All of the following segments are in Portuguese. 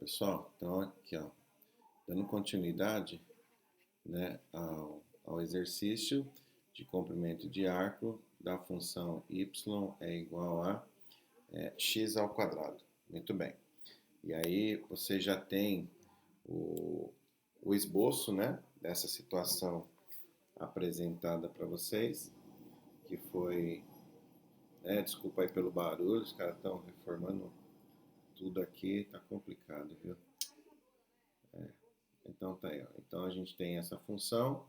Pessoal, então aqui, ó, dando continuidade, né, ao exercício de comprimento de arco da função y é igual a x ao quadrado. Muito bem. E aí você já tem o esboço, né, dessa situação apresentada para vocês, que foi, desculpa aí pelo barulho, os caras estão reformando tudo aqui, tá complicado, viu? Então tá aí, ó. Então a gente tem essa função,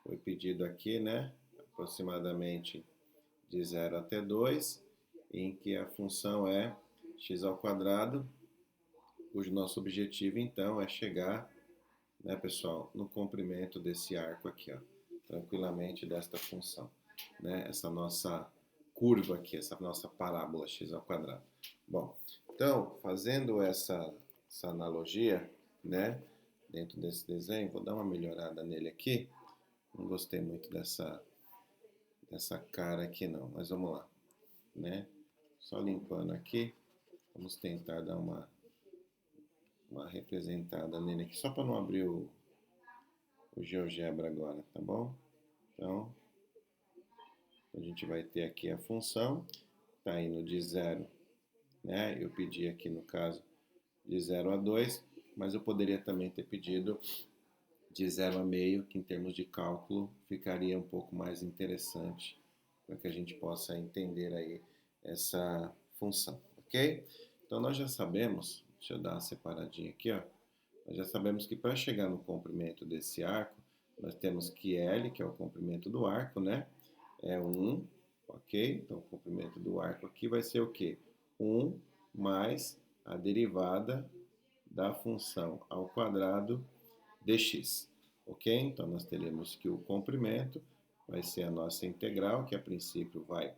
foi pedido aqui, né, aproximadamente de 0 até 2, em que a função é x ao quadrado, cujo nosso objetivo então é chegar, né, pessoal, no comprimento desse arco aqui, ó, tranquilamente desta função, né, essa nossa curva aqui, essa nossa parábola x ao quadrado. Bom, então, fazendo essa analogia, né, dentro desse desenho, vou dar uma melhorada nele aqui. Não gostei muito dessa cara aqui não, mas vamos lá, né? Só limpando aqui, vamos tentar dar uma representada nele aqui, só para não abrir o GeoGebra agora, tá bom? Então, a gente vai ter aqui a função, tá indo de 0, né? Eu pedi aqui no caso de 0 a 2, mas eu poderia também ter pedido de 0 a meio, que em termos de cálculo ficaria um pouco mais interessante para que a gente possa entender aí essa função, ok? Então nós já sabemos, deixa eu dar uma separadinha aqui, ó. Nós já sabemos que para chegar no comprimento desse arco, nós temos que L, que é o comprimento do arco, né? É 1, ok? Então o comprimento do arco aqui vai ser o quê? 1 mais a derivada da função ao quadrado dx, ok? Então nós teremos que o comprimento vai ser a nossa integral, que a princípio vai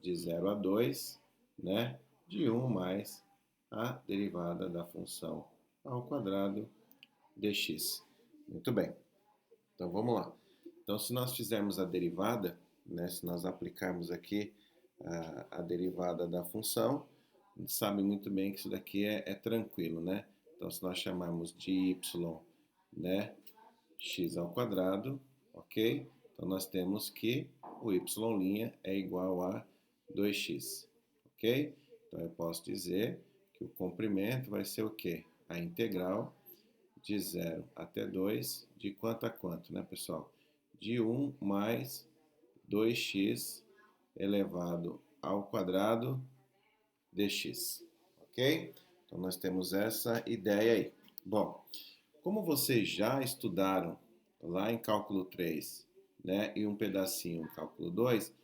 de 0 a 2, né? De 1 mais a derivada da função ao quadrado dx. Muito bem. Então vamos lá. Então se nós fizermos a derivada, né, se nós aplicarmos aqui a derivada da função, a gente sabe muito bem que isso daqui é tranquilo, né? Então se nós chamarmos de y, né, x ao quadrado, ok? Então nós temos que o y' é igual a 2x, ok? Então eu posso dizer que o comprimento vai ser o quê? A integral de 0 até 2, de quanto a quanto, né, pessoal? De 1 mais 2x elevado ao quadrado dx, ok? Então nós temos essa ideia aí. Bom, como vocês já estudaram lá em cálculo 3, né, e um pedacinho em cálculo 2,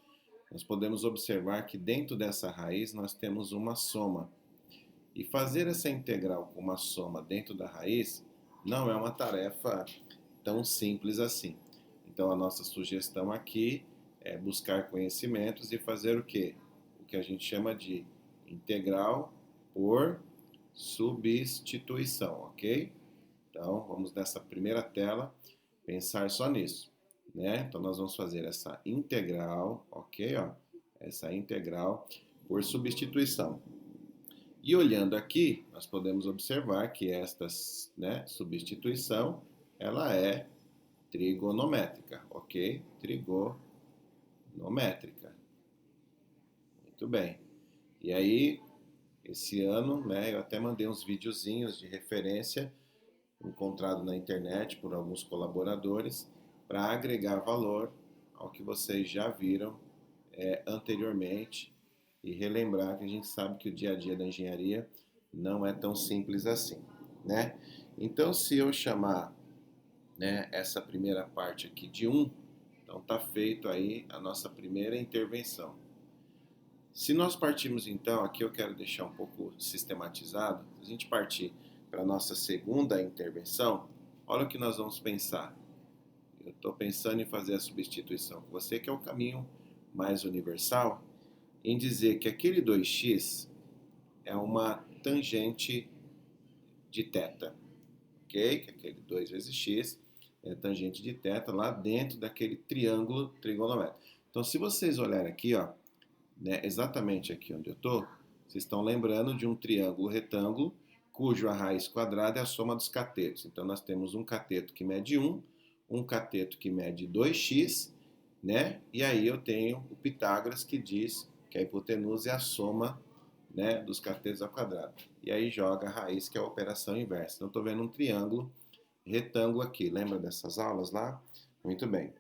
nós podemos observar que dentro dessa raiz nós temos uma soma. E fazer essa integral com uma soma dentro da raiz não é uma tarefa tão simples assim. Então a nossa sugestão aqui é buscar conhecimentos e fazer o quê? O que a gente chama de integral por substituição, ok? Então vamos nessa primeira tela pensar só nisso, né? Então nós vamos fazer essa integral, ok? Ó, essa integral por substituição. E olhando aqui, nós podemos observar que esta, né, substituição, ela é trigonométrica, ok? Trigonométrica. Muito bem. E aí, esse ano, né, eu até mandei uns videozinhos de referência encontrado na internet por alguns colaboradores para agregar valor ao que vocês já viram anteriormente e relembrar que a gente sabe que o dia a dia da engenharia não é tão simples assim, né? Então, se eu chamar, né, essa primeira parte aqui de 1, então está feito aí a nossa primeira intervenção. Se nós partirmos então, aqui eu quero deixar um pouco sistematizado, se a gente partir para a nossa segunda intervenção, olha o que nós vamos pensar. Eu estou pensando em fazer a substituição com você, que é o caminho mais universal, em dizer que aquele 2x é uma tangente de θ, ok? Que aquele 2 vezes x é tangente de θ lá dentro daquele triângulo trigonométrico. Então, se vocês olharem aqui, ó, né, exatamente aqui onde eu estou, vocês estão lembrando de um triângulo retângulo cujo a raiz quadrada é a soma dos catetos. Então, nós temos um cateto que mede 1, um cateto que mede 2x, né? E aí eu tenho o Pitágoras que diz que a hipotenusa é a soma, né, dos catetos ao quadrado. E aí joga a raiz, que é a operação inversa. Então, estou vendo um triângulo retângulo aqui. Lembra dessas aulas lá? Muito bem.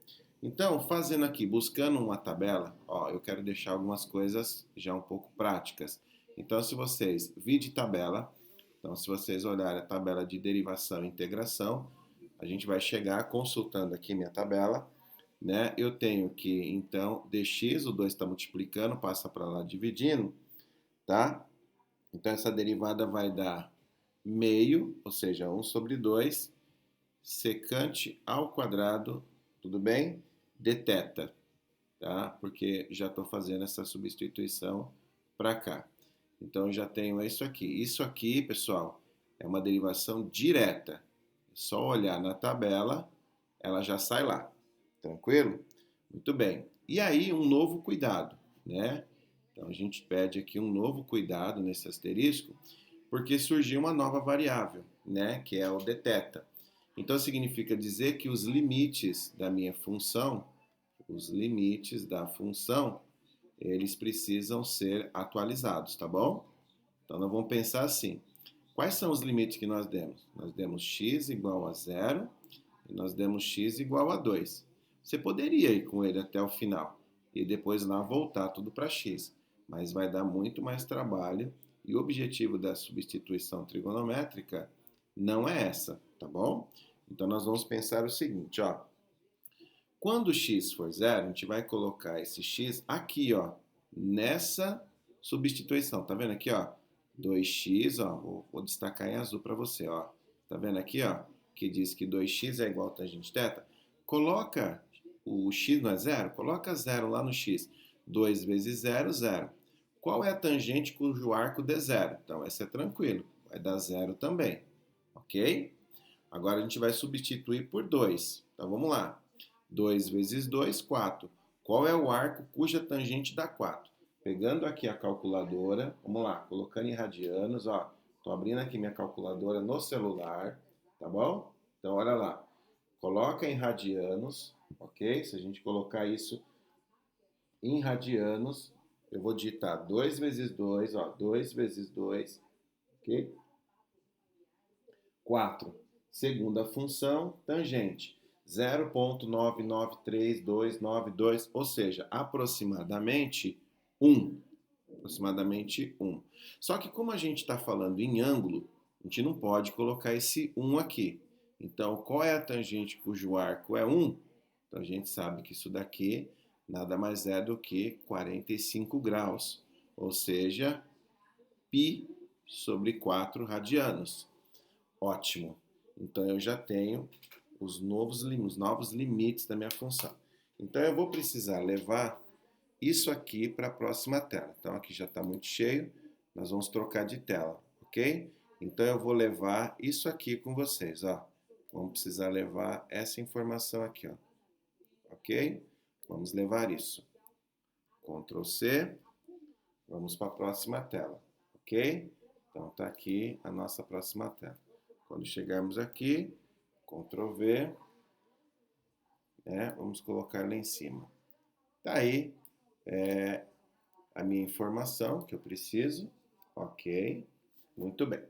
Então, fazendo aqui, buscando uma tabela, ó, eu quero deixar algumas coisas já um pouco práticas. Então, se vocês vide tabela, então se vocês olharem a tabela de derivação e integração, a gente vai chegar consultando aqui minha tabela, né? Eu tenho que, então, dx, o 2 está multiplicando, passa para lá dividindo, tá? Então, essa derivada vai dar meio, ou seja, 1 sobre 2, secante ao quadrado, tudo bem? De θ, tá? Porque já estou fazendo essa substituição para cá. Então, eu já tenho isso aqui. Isso aqui, pessoal, é uma derivação direta. É só olhar na tabela, ela já sai lá. Tranquilo? Muito bem. E aí, um novo cuidado, né? Então, a gente pede aqui um novo cuidado nesse asterisco, porque surgiu uma nova variável, né? Que é o dθ. Então, significa dizer que os limites da minha função, os limites da função, eles precisam ser atualizados, tá bom? Então, nós vamos pensar assim. Quais são os limites que nós demos? Nós demos x igual a 0 e nós demos x igual a 2. Você poderia ir com ele até o final e depois lá voltar tudo para x, mas vai dar muito mais trabalho e o objetivo da substituição trigonométrica não é essa, tá bom? Então, nós vamos pensar o seguinte, ó. Quando x for zero, a gente vai colocar esse x aqui, ó, nessa substituição. Tá vendo aqui, ó? 2x, ó, vou destacar em azul para você, ó. Tá vendo aqui, ó, que diz que 2x é igual a tangente θ? Coloca o x não é zero? Coloca zero lá no x. 2 vezes 0, 0. Qual é a tangente cujo arco dê zero? Então, essa é tranquilo, vai dar zero também, ok? Agora a gente vai substituir por 2. Então, vamos lá. 2 vezes 2, 4. Qual é o arco cuja tangente dá 4? Pegando aqui a calculadora, vamos lá, colocando em radianos, ó. Estou abrindo aqui minha calculadora no celular, tá bom? Então, olha lá. Coloca em radianos, ok? Se a gente colocar isso em radianos, eu vou digitar 2 vezes 2, ó. 2 vezes 2, ok? 4. Segunda função, tangente. 0,993292, ou seja, aproximadamente 1. Aproximadamente 1. Só que como a gente está falando em ângulo, a gente não pode colocar esse 1 aqui. Então, qual é a tangente cujo arco é 1? Então, a gente sabe que isso daqui nada mais é do que 45 graus, ou seja, π sobre 4 radianos. Ótimo. Então, eu já tenho os novos limites da minha função. Então, eu vou precisar levar isso aqui para a próxima tela. Então, aqui já está muito cheio, nós vamos trocar de tela, ok? Então, eu vou levar isso aqui com vocês, ó. Vamos precisar levar essa informação aqui, ó. Ok? Vamos levar isso. Ctrl C. Vamos para a próxima tela, ok? Então, está aqui a nossa próxima tela. Quando chegarmos aqui, Ctrl V, né? Vamos colocar lá em cima. Tá aí a minha informação que eu preciso. Ok, muito bem.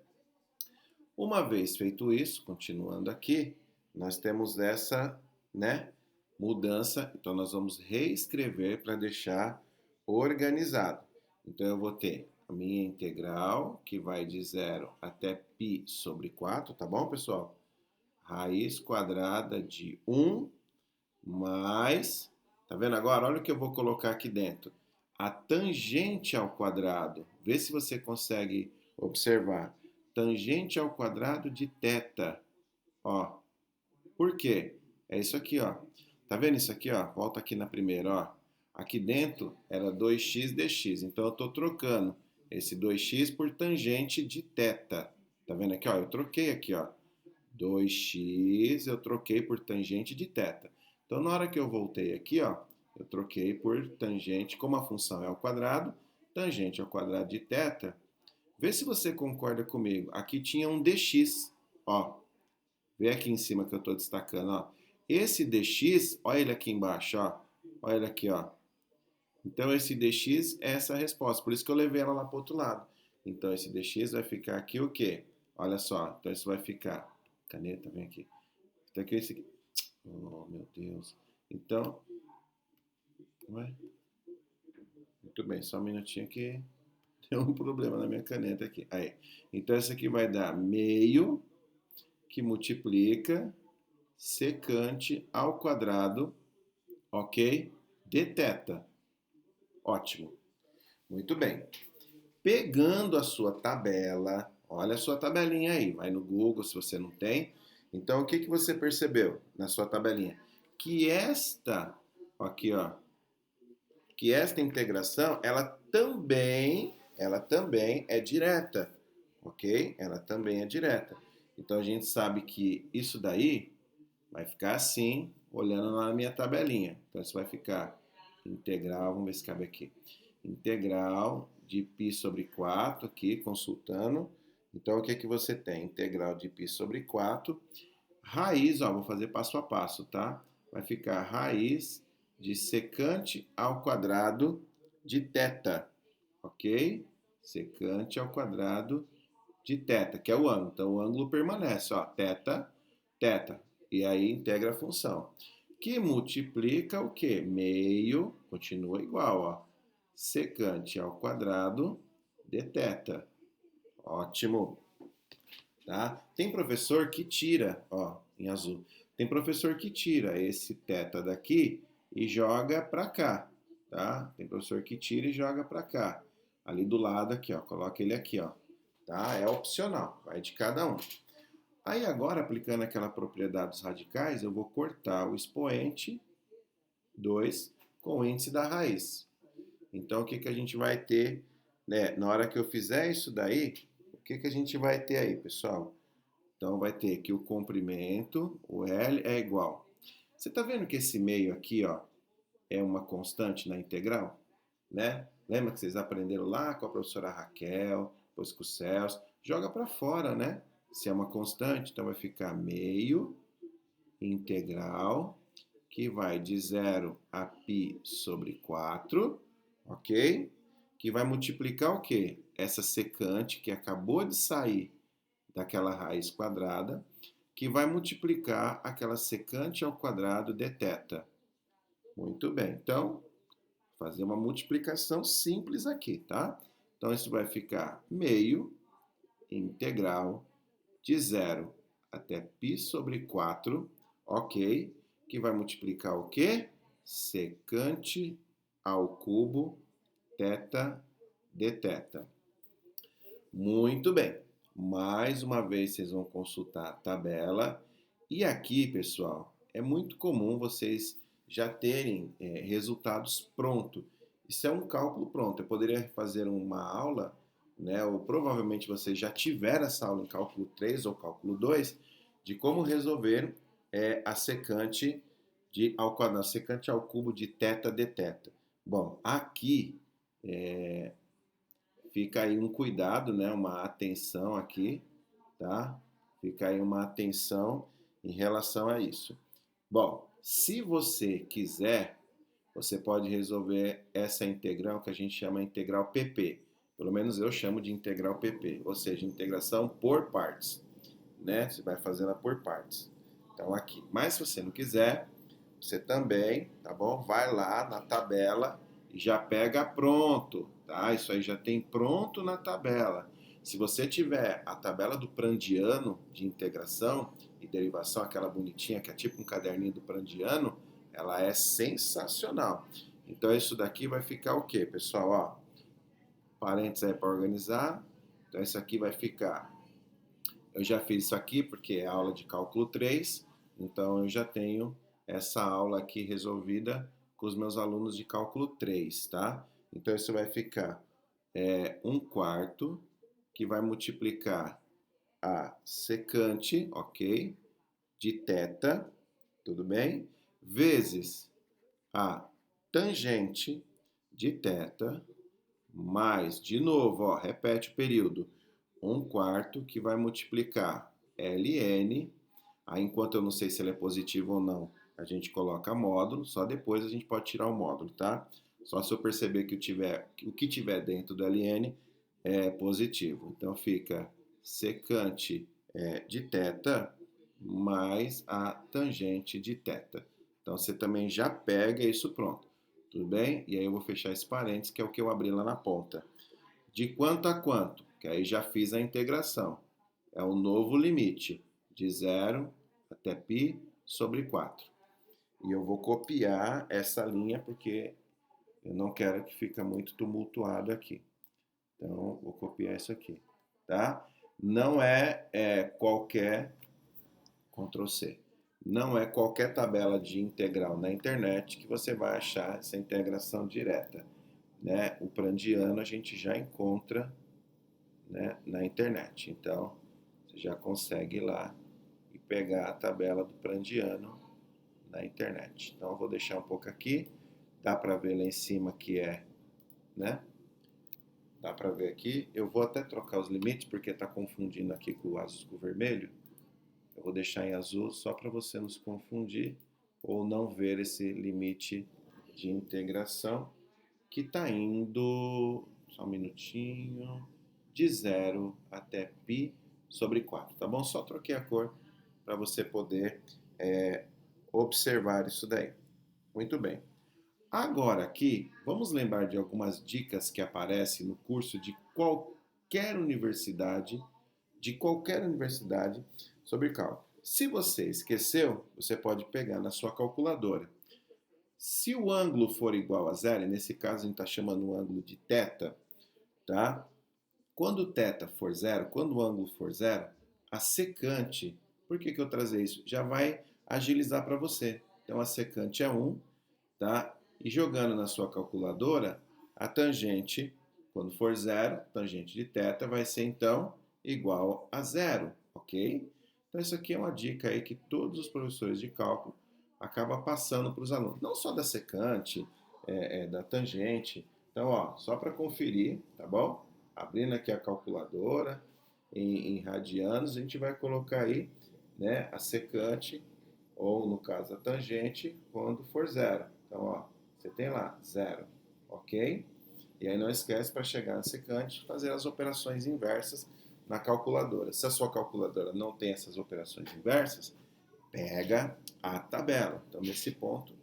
Uma vez feito isso, continuando aqui, nós temos essa, né, mudança. Então, nós vamos reescrever para deixar organizado. Então, eu vou ter a minha integral, que vai de 0 até π sobre 4, tá bom, pessoal? Raiz quadrada de 1 mais... Tá vendo agora? Olha o que eu vou colocar aqui dentro. A tangente ao quadrado. Vê se você consegue observar. Tangente ao quadrado de θ. Ó. Por quê? É isso aqui, ó. Tá vendo isso aqui, ó? Volta aqui na primeira, ó. Aqui dentro era 2x dx. Então, eu estou trocando esse 2x por tangente de θ. Tá vendo aqui, ó? Eu troquei aqui, ó. 2x eu troquei por tangente de θ. Então, na hora que eu voltei aqui, ó, eu troquei por tangente, como a função é ao quadrado, tangente ao quadrado de θ Vê se você concorda comigo. Aqui tinha um dx, ó. Vê aqui em cima que eu estou destacando, ó. Esse dx, olha ele aqui embaixo, ó. Olha ele aqui, ó. Então, esse dx é essa resposta. Por isso que eu levei ela lá para o outro lado. Então, esse dx vai ficar aqui o quê? Olha só. Então, isso vai ficar... Caneta, vem aqui. Então, aqui esse aqui. Oh, meu Deus. Então... Ué? Muito bem, só um minutinho que deu um problema na minha caneta aqui. Aí. Então, essa aqui vai dar meio que multiplica secante ao quadrado, ok? De θ. Ótimo. Muito bem. Pegando a sua tabela, olha a sua tabelinha aí, vai no Google se você não tem. Então, o que você percebeu na sua tabelinha? Que aqui ó, que esta integração, ela também é direta, ok? Ela também é direta. Então, a gente sabe que isso daí vai ficar assim, olhando na minha tabelinha. Então, isso vai ficar integral, vamos ver se cabe aqui. Integral de π sobre 4, aqui, consultando. Então, o que é que você tem? Integral de π sobre 4. Raiz, ó, vou fazer passo a passo, tá? Vai ficar raiz de secante ao quadrado de θ, ok? Secante ao quadrado de θ, que é o ângulo. Então, o ângulo permanece, ó, θ. E aí integra a função. Que multiplica o quê? Meio, continua igual, ó. Secante ao quadrado de θ. Ótimo. Tá? Tem professor que tira, ó, em azul. Tem professor que tira esse θ daqui e joga para cá, tá? Tem professor que tira e joga para cá. Ali do lado aqui, ó, coloca ele aqui, ó. Tá? É opcional, vai de cada um. Aí agora, aplicando aquela propriedade dos radicais, eu vou cortar o expoente 2 com o índice da raiz. Então, o que a gente vai ter, né? Na hora que eu fizer isso daí, o que a gente vai ter aí, pessoal? Então, vai ter que o comprimento, o L, é igual. Você está vendo que esse meio aqui, ó, é uma constante na integral? Né? Lembra que vocês aprenderam lá com a professora Raquel, depois com o Celso? Joga para fora, né? Se é uma constante, então vai ficar meio integral, que vai de 0 a π sobre 4, ok? Que vai multiplicar o quê? Essa secante que acabou de sair daquela raiz quadrada, que vai multiplicar aquela secante ao quadrado de θ. Muito bem, então, fazer uma multiplicação simples aqui, tá? Então, isso vai ficar meio integral de 0 até π sobre 4, ok? Que vai multiplicar o quê? Secante ao cubo θ de θ. Muito bem. Mais uma vez vocês vão consultar a tabela. E aqui, pessoal, é muito comum vocês já terem resultados prontos. Isso é um cálculo pronto. Eu poderia fazer uma aula, né, ou provavelmente vocês já tiveram essa aula em cálculo 3 ou cálculo 2, de como resolver a secante ao quadrado, secante ao cubo de θ de θ. Bom, aqui fica aí um cuidado, né, uma atenção aqui, tá? Fica aí uma atenção em relação a isso. Bom, se você quiser, você pode resolver essa integral que a gente chama de integral PP. Pelo menos eu chamo de integral PP, ou seja, integração por partes, né? Você vai fazendo por partes. Então aqui. Mas se você não quiser, você também, tá bom? Vai lá na tabela e já pega pronto, tá? Isso aí já tem pronto na tabela. Se você tiver a tabela do Prandiano de integração e derivação, aquela bonitinha que é tipo um caderninho do Prandiano, ela é sensacional. Então isso daqui vai ficar o quê, pessoal? Ó, parênteses aí para organizar. Então isso aqui vai ficar... Eu já fiz isso aqui porque é aula de cálculo 3, então eu já tenho essa aula aqui resolvida com os meus alunos de cálculo 3, tá? Então isso vai ficar 1/4, que vai multiplicar a secante, ok? De θ, tudo bem? Vezes a tangente de θ, mais, de novo, ó, repete o período, 1/4 que vai multiplicar ln, aí enquanto eu não sei se ele é positivo ou não, a gente coloca módulo, só depois a gente pode tirar o módulo, tá? Só se eu perceber que o que tiver dentro do ln é positivo. Então fica secante de θ mais a tangente de θ. Então você também já pega isso pronto, tudo bem? E aí eu vou fechar esse parênteses, que é o que eu abri lá na ponta. De quanto a quanto? Que aí já fiz a integração. É o novo limite, de 0 até π sobre 4. E eu vou copiar essa linha porque eu não quero que fique muito tumultuado aqui. Então, vou copiar isso aqui, tá? Não é qualquer, Ctrl C, não é qualquer tabela de integral na internet que você vai achar essa integração direta, né? O prandiano a gente já encontra, né, na internet. Então, você já consegue ir lá e pegar a tabela do prandiano na internet. Então, eu vou deixar um pouco aqui. Dá para ver lá em cima que né? Dá para ver aqui. Eu vou até trocar os limites porque está confundindo aqui com o azul com o vermelho. Eu vou deixar em azul só para você não se confundir ou não ver esse limite de integração que está indo, só um minutinho, de 0 até π sobre 4, tá bom? Só troquei a cor para você poder observar isso daí. Muito bem. Agora aqui, vamos lembrar de algumas dicas que aparecem no curso de qualquer universidade sobre cálculo. Se você esqueceu, você pode pegar na sua calculadora. Se o ângulo for igual a zero, e nesse caso a gente está chamando o ângulo de θ, tá? Quando o θ for zero, quando o ângulo for zero, a secante, por que eu trazer isso? Já vai agilizar para você. Então a secante é 1, tá? E jogando na sua calculadora, a tangente, quando for zero, tangente de θ vai ser então igual a zero, ok? Então isso aqui é uma dica aí que todos os professores de cálculo acabam passando para os alunos. Não só da secante, da tangente. Então, ó, só para conferir, tá bom? Abrindo aqui a calculadora, em radianos, a gente vai colocar aí, né, a secante, ou no caso a tangente, quando for zero. Então, ó, você tem lá, zero, ok? E aí não esquece, para chegar na secante, fazer as operações inversas na calculadora. Se a sua calculadora não tem essas operações inversas, pega a tabela. Então, nesse ponto,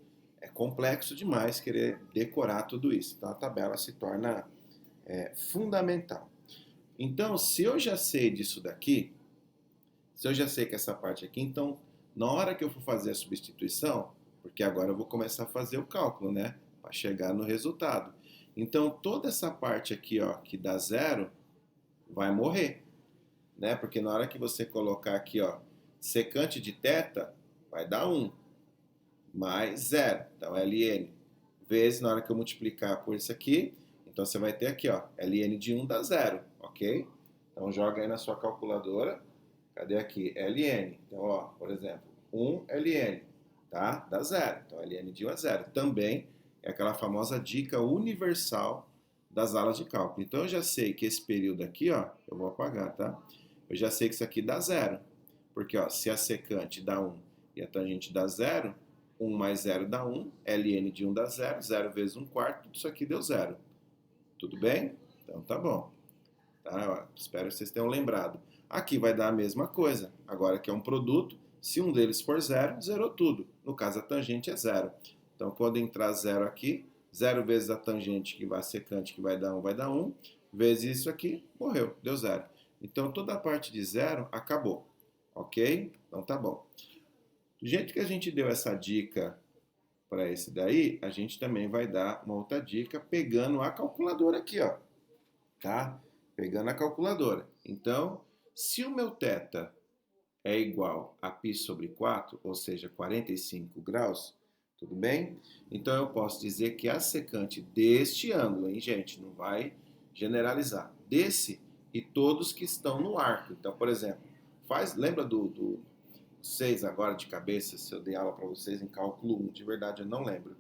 é complexo demais querer decorar tudo isso. Então, a tabela se torna fundamental. Então, se eu já sei disso daqui, se eu já sei que essa parte aqui, então, na hora que eu for fazer a substituição, porque agora eu vou começar a fazer o cálculo, né? Para chegar no resultado. Então, toda essa parte aqui, ó, que dá zero, vai morrer, né? Porque na hora que você colocar aqui, ó, secante de θ, vai dar 1, mais zero. Então, ln vezes, na hora que eu multiplicar por isso aqui, então você vai ter aqui, ó, ln de 1 dá zero, ok? Então, joga aí na sua calculadora. Cadê aqui? ln. Então, ó, por exemplo, 1 ln, tá? Dá zero. Então, ln de 1 é zero. Também é aquela famosa dica universal das aulas de cálculo. Então, eu já sei que esse período aqui, ó, eu vou apagar, tá? Eu já sei que isso aqui dá zero. Porque, ó, se a secante dá 1 e a tangente dá zero, 1 mais 0 dá 1, ln de 1 dá zero, 0 vezes 1/4, tudo isso aqui deu zero. Tudo bem? Então, tá bom. Tá? Espero que vocês tenham lembrado. Aqui vai dar a mesma coisa. Agora que é um produto, se um deles for zero, zerou tudo. No caso, a tangente é zero. Então, quando entrar zero aqui, 0 vezes a tangente, que vai a secante, que vai dar 1, vezes isso aqui, morreu, deu zero. Então, toda a parte de zero acabou. Ok? Então, tá bom. Do jeito que a gente deu essa dica para esse daí, a gente também vai dar uma outra dica pegando a calculadora aqui, ó. Tá? Pegando a calculadora. Então, se o meu θ é igual a π sobre 4, ou seja, 45 graus, tudo bem? Então, eu posso dizer que a secante deste ângulo, hein, gente? Não vai generalizar. Desse e todos que estão no arco. Então, por exemplo, lembra vocês agora de cabeça, se eu dei aula para vocês em cálculo 1, de verdade eu não lembro.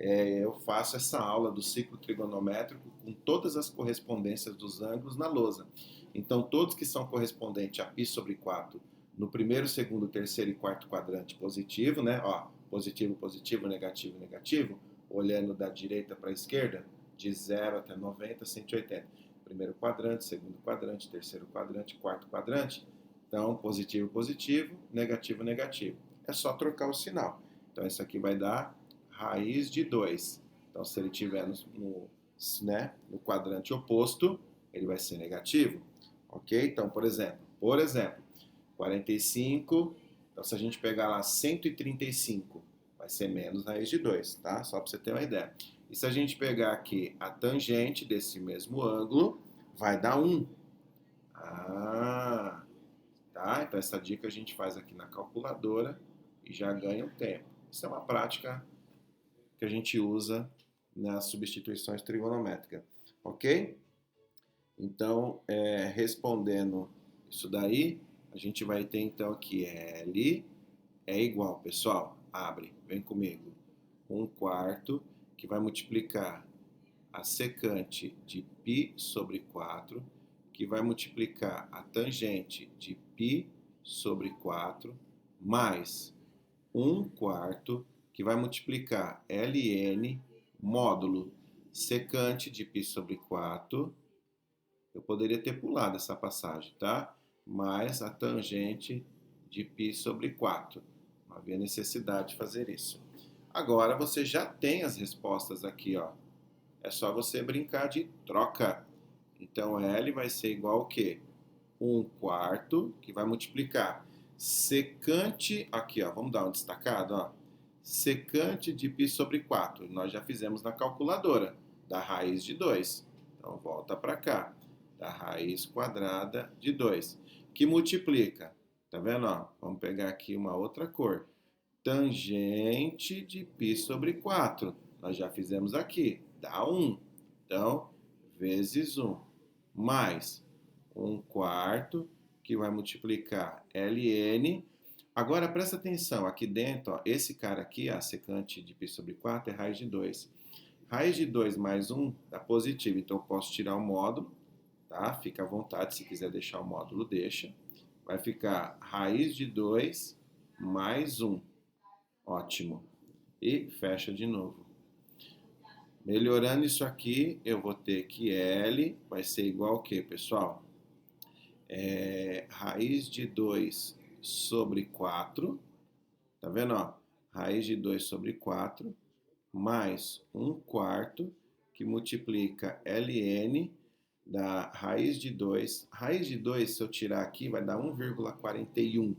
eu faço essa aula do ciclo trigonométrico com todas as correspondências dos ângulos na lousa. Então, todos que são correspondentes a π sobre 4 no primeiro, segundo, terceiro e quarto quadrante positivo, né? Ó, positivo, positivo, negativo, negativo, olhando da direita para a esquerda, de 0 até 90, 180. Primeiro quadrante, segundo quadrante, terceiro quadrante, quarto quadrante. Então, positivo, positivo, negativo, negativo. É só trocar o sinal. Então, isso aqui vai dar raiz de 2. Então, se ele estiver no quadrante oposto, ele vai ser negativo. Ok? Então, por exemplo, 45. Então, se a gente pegar lá 135, vai ser menos raiz de 2, tá? Só para você ter uma ideia. E se a gente pegar aqui a tangente desse mesmo ângulo, vai dar 1. Ah, tá? Então, essa dica a gente faz aqui na calculadora e já ganha um tempo. Isso é uma prática que a gente usa nas substituições trigonométricas, ok? Então, respondendo isso daí, a gente vai ter então que L é igual, pessoal, abre, vem comigo, 1/4, que vai multiplicar a secante de π sobre 4, que vai multiplicar a tangente de π sobre 4, mais 1/4, que vai multiplicar ln módulo secante de π sobre 4. Eu poderia ter pulado essa passagem, tá? Mais a tangente de π sobre 4. Não havia necessidade de fazer isso. Agora você já tem as respostas aqui, ó. É só você brincar de troca. Então, L vai ser igual ao quê? 1/4, que vai multiplicar secante, aqui, ó, vamos dar um destacado, ó. Secante de π sobre 4. Nós já fizemos na calculadora, da raiz de 2. Então, volta para cá. Da raiz quadrada de 2, que multiplica, tá vendo? Ó? Vamos pegar aqui uma outra cor. Tangente de π sobre 4. Nós já fizemos aqui, dá 1. Então, vezes 1, mais 1/4, que vai multiplicar ln. Agora, presta atenção, aqui dentro, ó, esse cara aqui, a secante de π sobre 4, é raiz de 2. Raiz de 2 mais 1 dá positivo, então eu posso tirar o módulo. Tá? Fica à vontade, se quiser deixar o módulo, deixa. Vai ficar raiz de 2 mais 1. Ótimo. E fecha de novo. Melhorando isso aqui, eu vou ter que L vai ser igual ao quê, pessoal? Raiz de 2 sobre 4. Tá vendo? Ó? Raiz de 2 sobre 4 mais 1/4, que multiplica ln da raiz de 2. Raiz de 2, se eu tirar aqui, vai dar 1,41.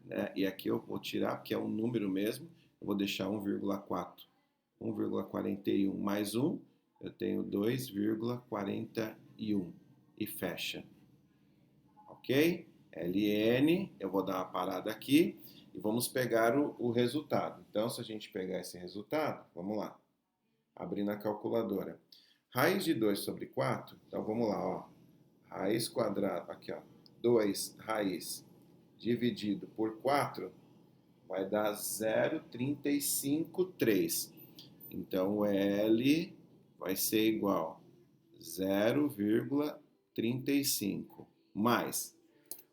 Né? E aqui eu vou tirar, porque é um número mesmo, eu vou deixar 1,4. 1,41 mais 1, eu tenho 2,41. E fecha. Ok? ln, eu vou dar uma parada aqui e vamos pegar o resultado. Então, se a gente pegar esse resultado, vamos lá. Abrir na calculadora. Raiz de 2 sobre 4, então vamos lá, ó. Raiz quadrada, aqui ó, 2 raiz dividido por 4 vai dar 0,353. Então, o L vai ser igual a 0,35 mais.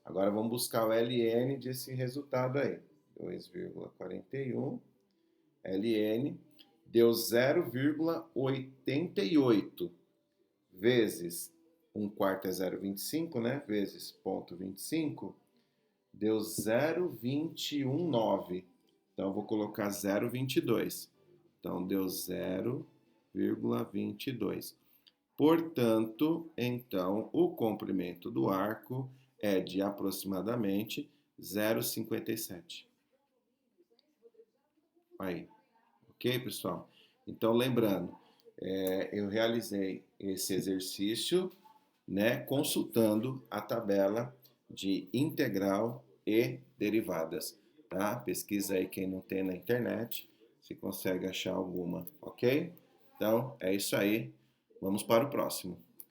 Agora vamos buscar o ln desse resultado aí. 2,41 ln deu 0,88 vezes 1/4 é 0,25, né? Vezes 0,25 deu 0,219. Então, eu vou colocar 0,22. Então, deu 0,22. Portanto, então, o comprimento do arco é de aproximadamente 0,57. Aí, ok, pessoal? Então, lembrando, eu realizei esse exercício, né, consultando a tabela de integral e derivadas, tá? Pesquisa aí quem não tem na internet, se consegue achar alguma, ok? Então, é isso aí. Vamos para o próximo.